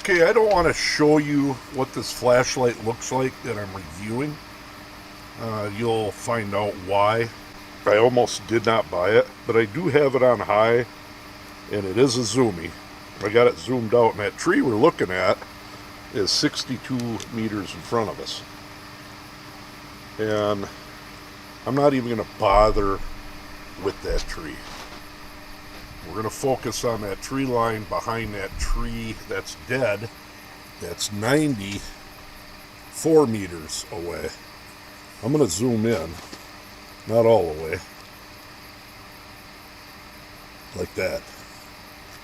Okay, I don't want to show you what this flashlight looks like that I'm reviewing. You'll find out why. I almost did not buy it, but I do have it on high, and it is a zoomy. I got it zoomed out, and that tree we're looking at is 62 meters in front of us. And I'm not even going to bother with that tree. We're going to focus on that tree line behind that tree that's dead. That's 94 meters away. I'm going to zoom in, not all the way, like that.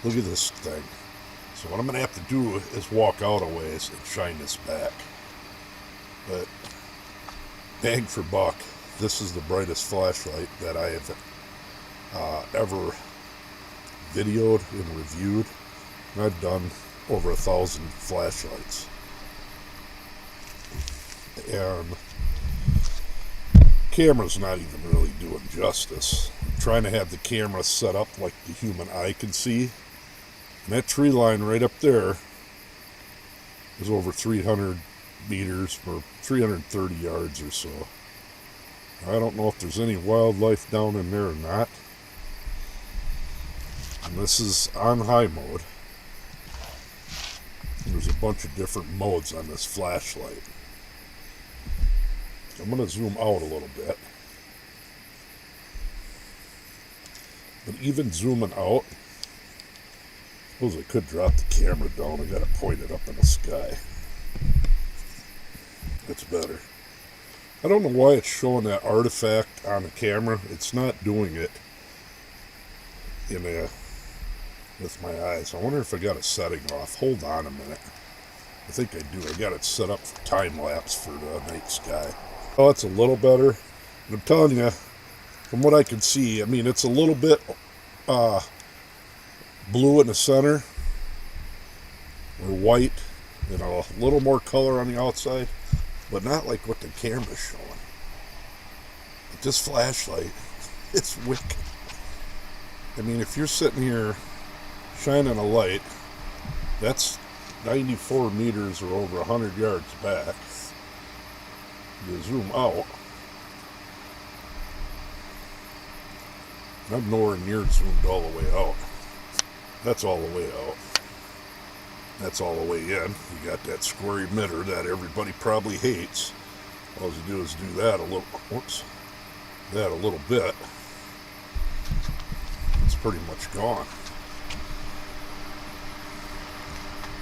Look at this thing. So what I'm going to have to do is walk out a ways and shine this back. But bang for buck, this is the brightest flashlight that I have ever videoed and reviewed, and I've done over 1,000 flashlights. And camera's not even really doing justice. I'm trying to have the camera set up like the human eye can see. And that tree line right up there is over 300 meters or 330 yards or so. I don't know if there's any wildlife down in there or not. And this is on high mode. And there's a bunch of different modes on this flashlight. I'm going to zoom out a little bit. But even zooming out, I suppose I could drop the camera down. I got to point it up in the sky. That's better. I don't know why it's showing that artifact on the camera. It's not doing it with my eyes. I wonder if I got a setting off. Hold on a minute. I think I do. I got it set up for time lapse for the night sky. Oh, it's a little better. And I'm telling you, from what I can see, I mean, it's a little bit blue in the center, or white, and a little more color on the outside, but not like what the camera's showing. But this flashlight, it's wicked. I mean, if you're sitting here shining a light, that's 94 meters or over 100 yards back. You zoom out, I'm nowhere near zoomed all the way out. That's all the way out. That's all the way in. You got that square emitter that everybody probably hates. All you do is do that a little, that a little bit. It's pretty much gone.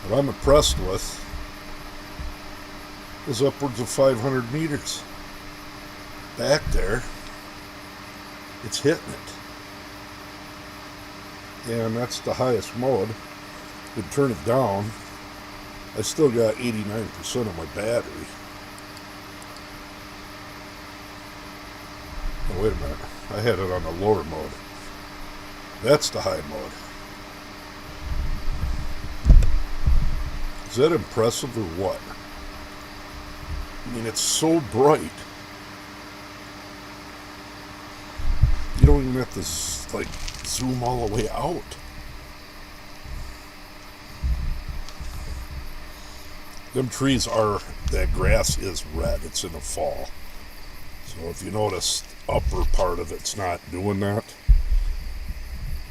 What I'm impressed with is upwards of 500 meters back there. It's hitting it. And that's the highest mode. You turn it down, I still got 89% of my battery. Oh, wait a minute. I had it on the lower mode. That's the high mode. Is that impressive or what? I mean, it's so bright. You don't even have to, like, zoom all the way out. Them trees are, that grass is red. It's in the fall. So if you notice, the upper part of it's not doing that.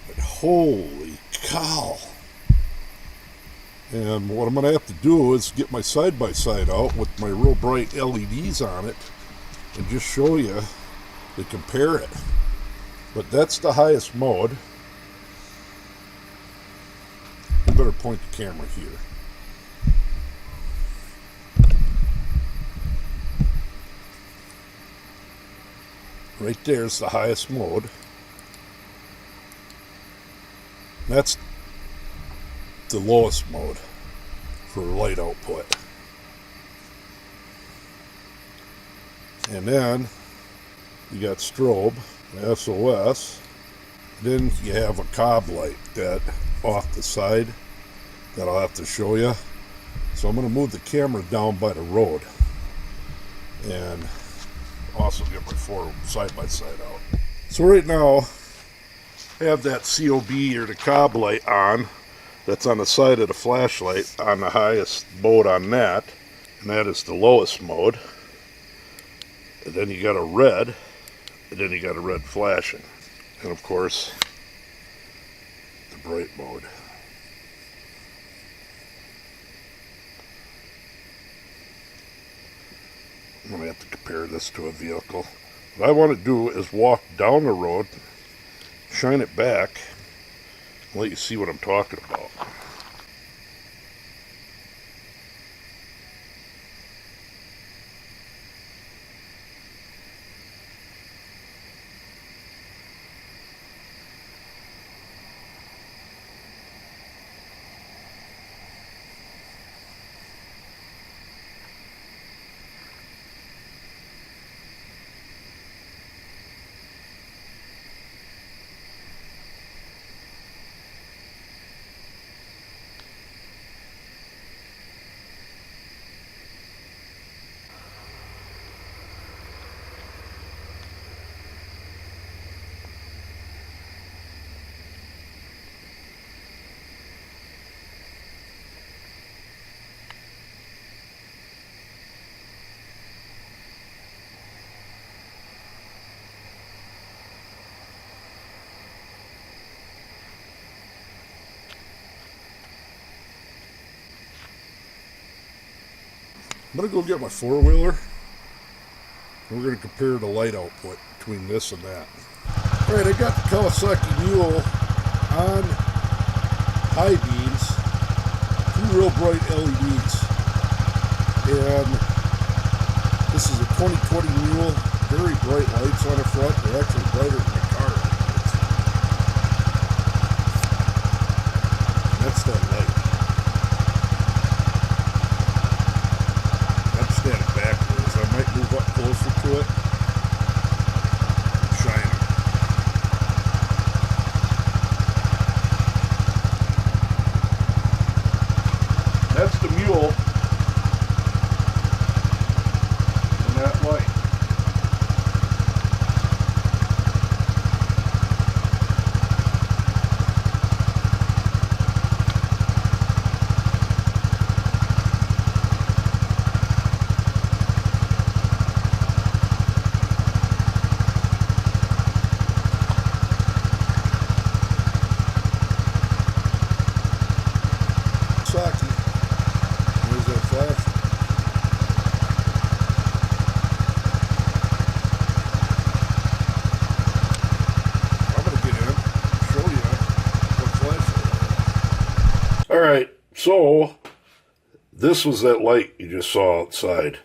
But holy cow. And what I'm going to have to do is get my side-by-side out with my real bright LEDs on it and just show you to compare it. But that's the highest mode. I better point the camera here. Right there's the highest mode. That's the lowest mode for light output. And then you got strobe, SOS. Then you have a cob light that off the side that I'll have to show you. So I'm going to move the camera down by the road and also get my four side-by-side out. So right now I have that COB or the cob light on, that's on the side of the flashlight on the highest mode on that, and that is the lowest mode. And then you got a red, and then you got a red flashing. And of course, the bright mode. I'm going to have to compare this to a vehicle. What I want to do is walk down the road, shine it back, and let you see what I'm talking about. I'm going to go get my four-wheeler, and we're going to compare the light output between this and that. Alright, I got the Kawasaki Mule on high beams, two real bright LEDs, and this is a 2020 Mule, very bright lights on the front. They're actually brighter than the car lights. That's that light. Standing backwards, I might move up closer to it. Shine it. That's the Mule and that light. There's that flash. I'm going to get in, show you what flash. Alright, so this was that light you just saw outside.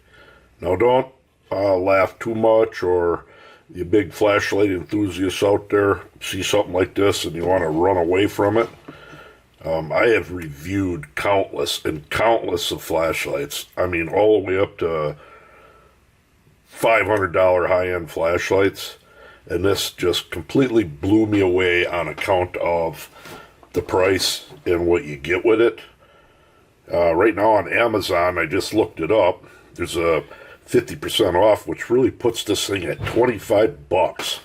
Now don't laugh too much, or you big flashlight enthusiasts out there see something like this and you want to run away from it. I have reviewed countless of flashlights. I mean, all the way up to $500 high-end flashlights. And this just completely blew me away on account of the price and what you get with it. Right now on Amazon, I just looked it up. There's a 50% off, which really puts this thing at $25,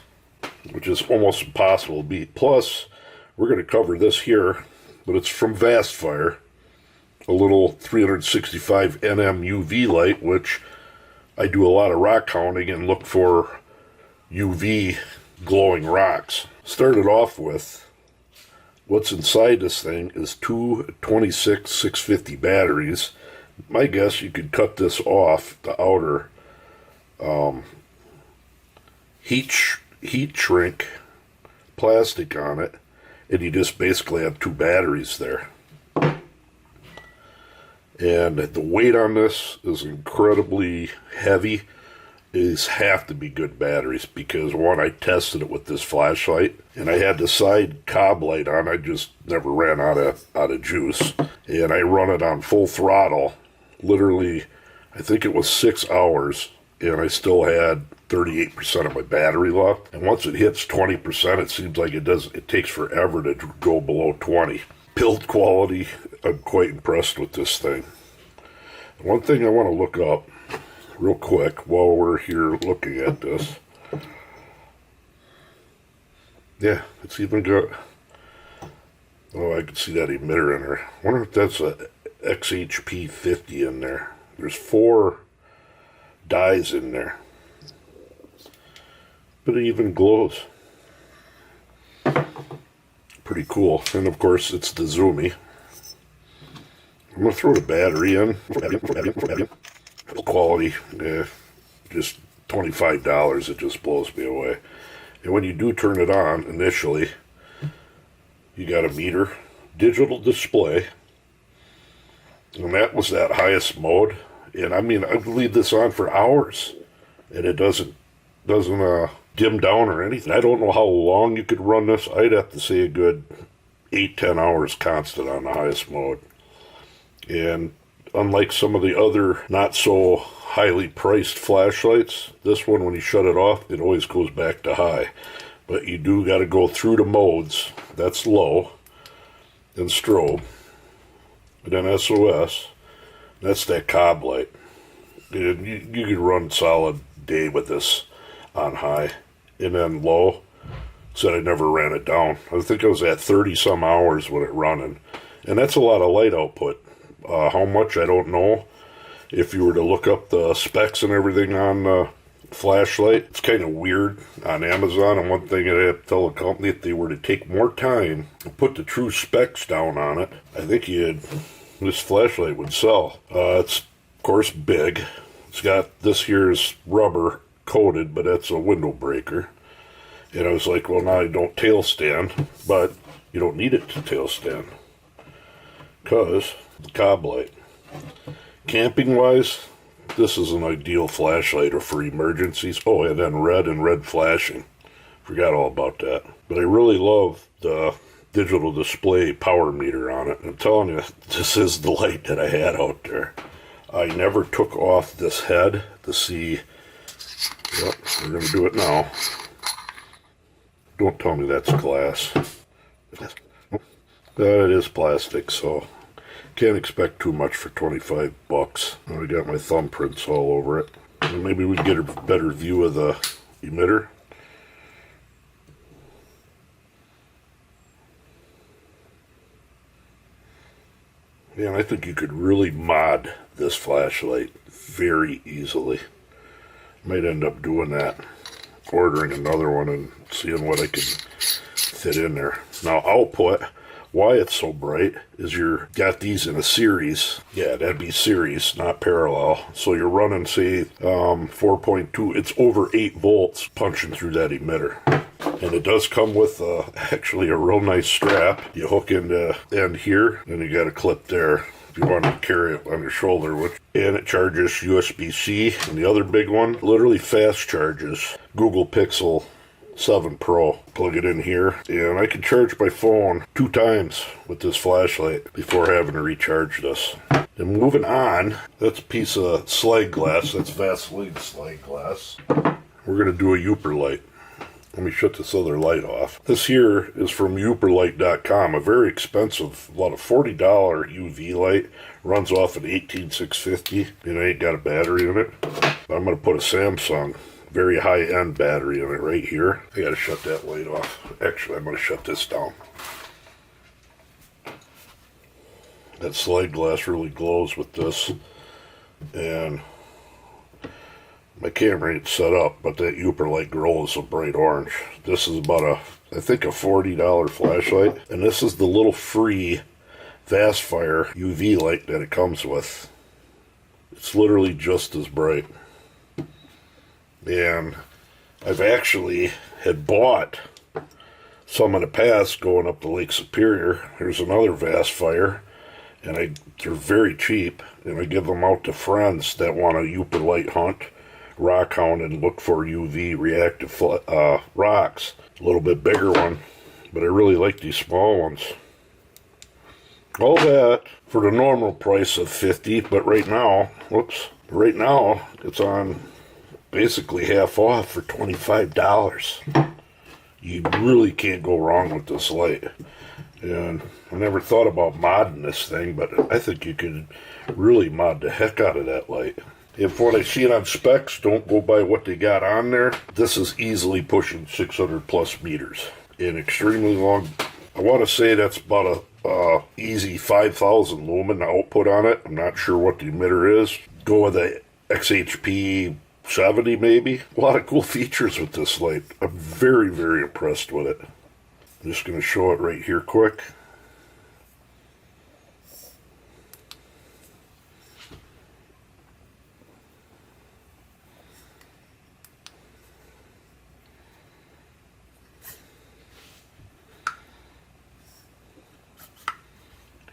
which is almost impossible to beat. Plus, we're going to cover this here, but it's from Vastfire, a little 365 nm UV light, which I do a lot of rock hounding and look for UV glowing rocks. Started off with, what's inside this thing is two 26-650 batteries. My guess, you could cut this off, the outer heat shrink plastic on it, and you just basically have two batteries there. And the weight on this is incredibly heavy. These have to be good batteries because, one, I tested it with this flashlight, and I had the side cob light on. I just never ran out of juice, and I run it on full throttle. Literally, I think it was 6 hours, and I still had 38% of my battery left. And once it hits 20%, it seems like it takes forever to go below 20. Build quality, I'm quite impressed with this thing. One thing I want to look up real quick while we're here looking at this. Yeah, it's even got Oh, I can see that emitter in there. I wonder if that's a XHP50 in there. There's 4 dyes in there. But it even glows. Pretty cool. And of course, it's the Zoomy. I'm going to throw the battery in. Quality, just $25. It just blows me away. And when you do turn it on initially, you got a meter, digital display, and that was that highest mode. And I mean, I could leave this on for hours, and it doesn't dim down or anything. I don't know how long you could run this. I'd have to say a good 8-10 hours constant on the highest mode. And unlike some of the other not so highly priced flashlights, this one, when you shut it off, it always goes back to high. But you do got to go through the modes. That's low, then strobe, and then SOS. That's that cob light. And you could run solid day with this on high, and then low. Said I never ran it down. I think I was at 30 some hours with it running, and that's a lot of light output. How much, I don't know. If you were to look up the specs and everything on the flashlight, it's kind of weird on Amazon. And one thing I have to tell the company, if they were to take more time and put the true specs down on it, I think this flashlight would sell. It's of course big. It's got, this here's rubber coated, but that's a window breaker. And I was like, well, now I don't tail stand, but you don't need it to tail stand, because the cob light. Camping wise, this is an ideal flashlight or for emergencies. Oh, and then red and red flashing. Forgot all about that. But I really love the digital display power meter on it. I'm telling you, this is the light that I had out there. I never took off this head to see. Yep, we're going to do it now. Don't tell me that's glass. It is plastic, so can't expect too much for $25. I got my thumbprints all over it. And maybe we can get a better view of the emitter. Yeah, and I think you could really mod this flashlight very easily. Might end up doing that. Ordering another one and seeing what I can fit in there. Now, output, why it's so bright is you're got these in a series. Yeah, that'd be series, not parallel. So you're running, say, 4.2. It's over 8 volts punching through that emitter. And it does come with actually a real nice strap. You hook into end here, and you got a clip there if you want to carry it on your shoulder. And it charges USB-C. And the other big one, literally fast charges Google Pixel 7 Pro. Plug it in here, and I can charge my phone 2 times with this flashlight before having to recharge this. And moving on, that's a piece of slide glass. That's Vaseline slide glass. We're going to do a Uper light. Let me shut this other light off. This here is from UperLight.com, a very expensive, about a $40 UV light. Runs off an 18650, and it ain't got a battery in it. I'm going to put a Samsung very high-end battery in it right here. I got to shut that light off. Actually, I'm going to shut this down. That slide glass really glows with this, and my camera ain't set up, but that Uper light glows a bright orange. This is about I think a $40 flashlight, and this is the little free Vastfire UV light that it comes with. It's literally just as bright. And I've actually had bought some in the past going up to Lake Superior. There's another Vastfire, and they're very cheap, and I give them out to friends that want a Uper light hunt, rock hound, and look for UV reactive rocks. A little bit bigger one, but I really like these small ones. All that for the normal price of $50, but right now it's on basically half off for $25. You really can't go wrong with this light. And I never thought about modding this thing, but I think you could really mod the heck out of that light. If what I see it on specs, don't go by what they got on there. This is easily pushing 600 plus meters. An extremely long I want to say that's about a easy 5,000 lumen output on it. I'm not sure what the emitter is. Go with a XHP 70 maybe. A lot of cool features with this light. I'm very, very impressed with it. I'm just going to show it right here quick.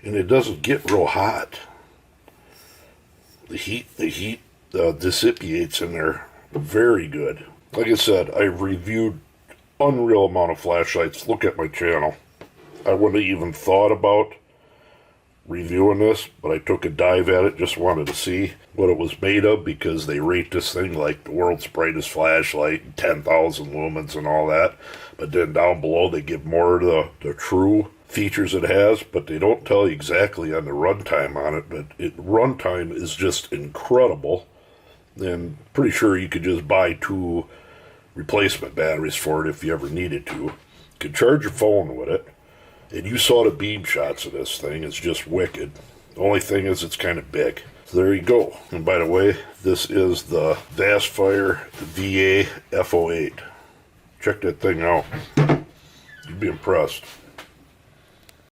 And it doesn't get real hot. The heat dissipates in there very good. Like I said, I've reviewed unreal amount of flashlights. Look at my channel. I wouldn't have even thought about reviewing this, but I took a dive at it, just wanted to see what it was made of, because they rate this thing like the world's brightest flashlight, 10,000 lumens and all that. But then down below they give more of the true features it has, but they don't tell you exactly on the runtime on it. But runtime is just incredible, and pretty sure you could just buy 2 replacement batteries for it if you ever needed to. You could charge your phone with it, and you saw the beam shots of this thing. It's just wicked. The only thing is it's kind of big. So there you go. And by the way, this is the Vastfire VA-F08. Check that thing out. You'd be impressed.